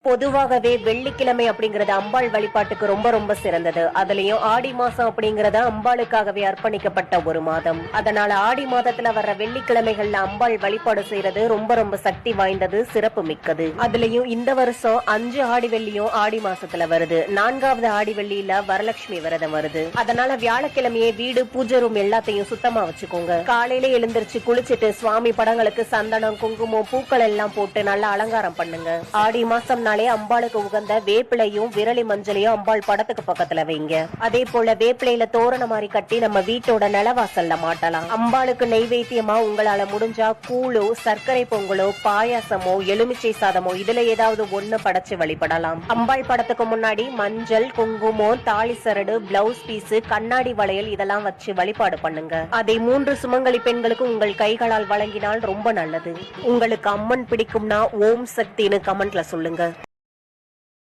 பொதுவாகவே வெள்ளிக்கிழமை அப்படிங்கறது அம்பாள் வழிபாட்டுக்கு ரொம்ப ரொம்ப சிறந்தது. அதுலயும் ஆடி மாசம் அப்படிங்கறது அம்பாளுக்காகவே அர்ப்பணிக்கப்பட்ட ஒரு மாதம். அதனால ஆடி மாதத்துல வர்ற வெள்ளிக்கிழமைகள்ல அம்பாள் வழிபாடு செய்யறது ரொம்ப ரொம்ப சக்தி வாய்ந்தது, சிறப்பு மிக்கது. அதுலயும் இந்த வருஷம் 5 ஆடி வெள்ளியும் ஆடி மாசத்துல வருது. 4வது ஆடி வெள்ளியில வரலட்சுமி விரதம் வருது. அதனால வியாழக்கிழமையே வீடு, பூஜை ரூம் எல்லாத்தையும் சுத்தமா வச்சுக்கோங்க. காலையில எழுந்திருச்சு குளிச்சுட்டு சுவாமி படங்களுக்கு சந்தனம், குங்குமம், பூக்கள் எல்லாம் போட்டு நல்லா அலங்காரம் பண்ணுங்க. ஆடி மாசம் அம்பாளுக்கு உகந்த வேப்பிலையும் விரலி மஞ்சளையும் அம்பாள் படத்துக்கு பக்கத்துல வைங்க. அதே போல வேப்பிலையில தோரண மாதிரி கட்டி நம்ம வீட்டோட நிலவாசல்ல மாட்டலாம். அம்பாளுக்கு நெய்வேத்தியமா உங்களால முடிஞ்சா கூழோ, சர்க்கரை பொங்கலோ, பாயாசமோ, எலுமிச்சை சாதமோ இதுல ஏதாவது ஒண்ணு படைச்சு வழிபடலாம். அம்பாள் படத்துக்கு முன்னாடி மஞ்சள், குங்குமம், தாலி சரடு, பிளவுஸ் பீஸ், கண்ணாடி வளையல் இதெல்லாம் வச்சு வழிபாடு பண்ணுங்க. அதை 3 சுமங்கலி பெண்களுக்கு உங்கள் கைகளால் வழங்கினால் ரொம்ப நல்லது. உங்களுக்கு அம்மன் பிடிக்கும்னா ஓம் சக்தின்னு கமெண்ட்ல சொல்லுங்க.